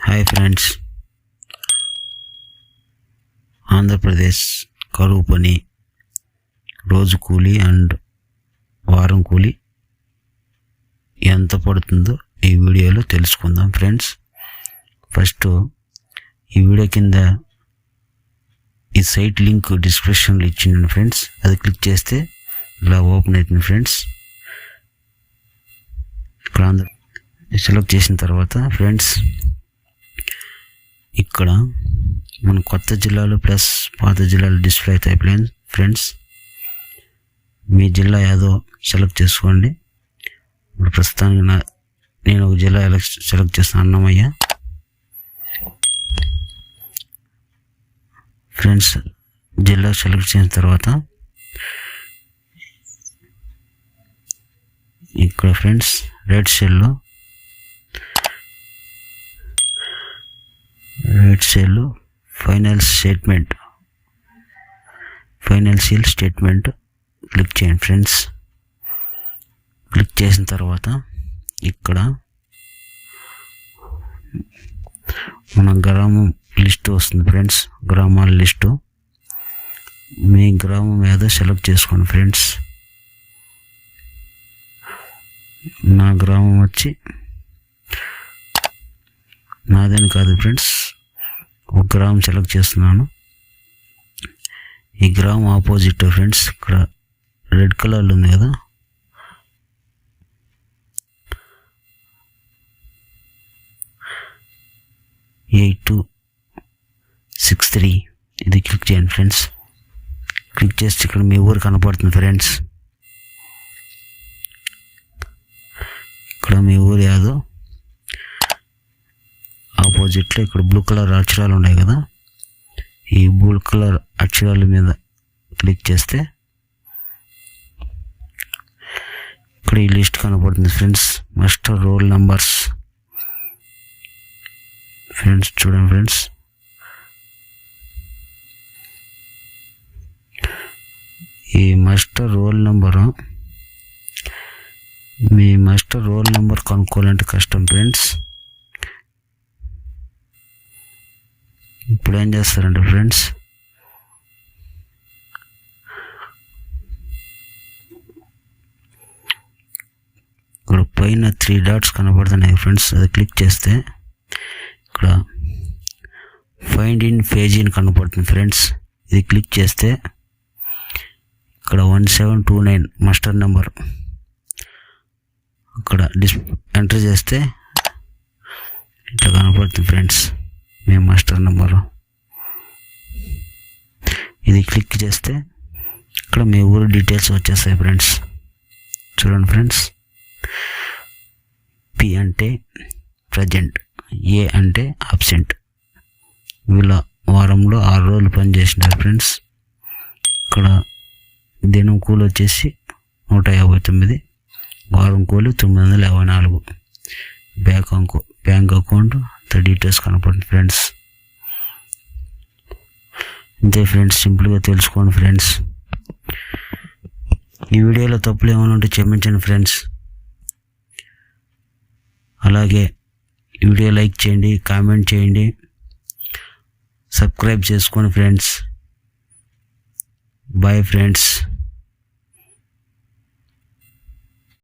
Hi friends, Andhra Pradesh కరువు పని, రోజు కూలీ అండ్ వారం కూలీ ఎంత పడుతుందో ఈ వీడియోలో తెలుసుకుందాం ఫ్రెండ్స్. ఫస్ట్ ఈ వీడియో కింద ఈ సైట్ లింక్ డిస్క్రిప్షన్లో ఇచ్చింది ఫ్రెండ్స్. అది క్లిక్ చేస్తే ఇలా ఓపెన్ అవుతుంది ఫ్రెండ్స్. ఇక్కడ సెలెక్ట్ చేసిన తర్వాత ఫ్రెండ్స్, ఇక్కడ మన కొత్త జిల్లాలు ప్లస్ పాత జిల్లాలు డిస్ప్లే అవుతాయి ఫ్రెండ్స్. మీ జిల్లా ఏదో సెలెక్ట్ చేసుకోండి. ఇప్పుడు ప్రస్తుతానికి నేను ఒక జిల్లా సెలెక్ట్ చేస్తాను, అన్నమయ్య ఫ్రెండ్స్. జిల్లా సెలెక్ట్ చేసిన తర్వాత ఇక్కడ ఫ్రెండ్స్ రైట్ సైడ్లో ఫైనాన్షియల్ స్టేట్మెంట్ క్లిక్ చేయండి ఫ్రెండ్స్. క్లిక్ చేసిన తర్వాత ఇక్కడ మన గ్రామం లిస్ట్ వస్తుంది ఫ్రెండ్స్. గ్రామాల లిస్టు మీ గ్రామం ఏదో సెలెక్ట్ చేసుకోండి ఫ్రెండ్స్. నా గ్రామం వచ్చి నాదని కాదు ఫ్రెండ్స్, ఒక గ్రామం సెలెక్ట్ చేస్తున్నాను. ఈ గ్రామం ఆపోజిట్ ఫ్రెండ్స్, ఇక్కడ రెడ్ కలర్లో ఉంది కదా, (8263) ఇది క్లిక్ చేయండి ఫ్రెండ్స్. క్లిక్ చేస్తే ఇక్కడ మీ ఊరు కనపడుతుంది ఫ్రెండ్స్. ఇక్కడ మీ ఊరు ఏదో ఆపోజిట్లో ఇక్కడ బ్లూ కలర్ అక్షరాలు ఉన్నాయి కదా, ఈ బ్లూ కలర్ అక్షరాల మీద క్లిక్ చేస్తే ఇక్కడ ఈ లిస్ట్ కనపడుతుంది friends. Master roll numbers friends, చూడండి ఫ్రెండ్స్. ఈ మాస్టర్ రోల్ నెంబరు, మీ మాస్టర్ రోల్ నెంబర్ కనుక్కోవాలంటే కష్టం ఫ్రెండ్స్. ఇప్పుడు ఏం చేస్తారంటే ఫ్రెండ్స్, ఇక్కడ పైన 3 డాట్స్ కనపడుతున్నాయి ఫ్రెండ్స్. అది క్లిక్ చేస్తే ఇక్కడ ఫైండ్ ఇన్ పేజ్ ఇన్ కనపడుతుంది ఫ్రెండ్స్. ఇది క్లిక్ చేస్తే ఇక్కడ 1729 మాస్టర్ నెంబర్ అక్కడ ఎంటర్ చేస్తే ఇట్లా కనపడుతుంది ఫ్రెండ్స్ మీ మాస్టర్ నెంబరు. ఇది క్లిక్ చేస్తే ఇక్కడ మీ ఊరు డీటెయిల్స్ వచ్చేస్తాయి ఫ్రెండ్స్. చూడండి ఫ్రెండ్స్, పి అంటే ప్రజెంట్, ఏ అంటే అబ్సెంట్. వీళ్ళ వారంలో 6 రోజులు పని చేసినారు ఫ్రెండ్స్. ఇక్కడ దినం కూలి వచ్చేసి 159, వారం కూలి 954. బ్యాంక్ అకౌంట్ డీటెయిల్స్ కనపడుతుంది ఫ్రెండ్స్. అంతే ఫ్రెండ్స్, సింపుల్గా తెలుసుకోండి ఫ్రెండ్స్. ఈ వీడియోలో తప్పులు ఏమైనా ఉంటే క్షమించండి ఫ్రెండ్స్. అలాగే ఈ వీడియో లైక్ చేయండి, కామెంట్ చేయండి, సబ్స్క్రైబ్ చేసుకోండి ఫ్రెండ్స్. Bye friends.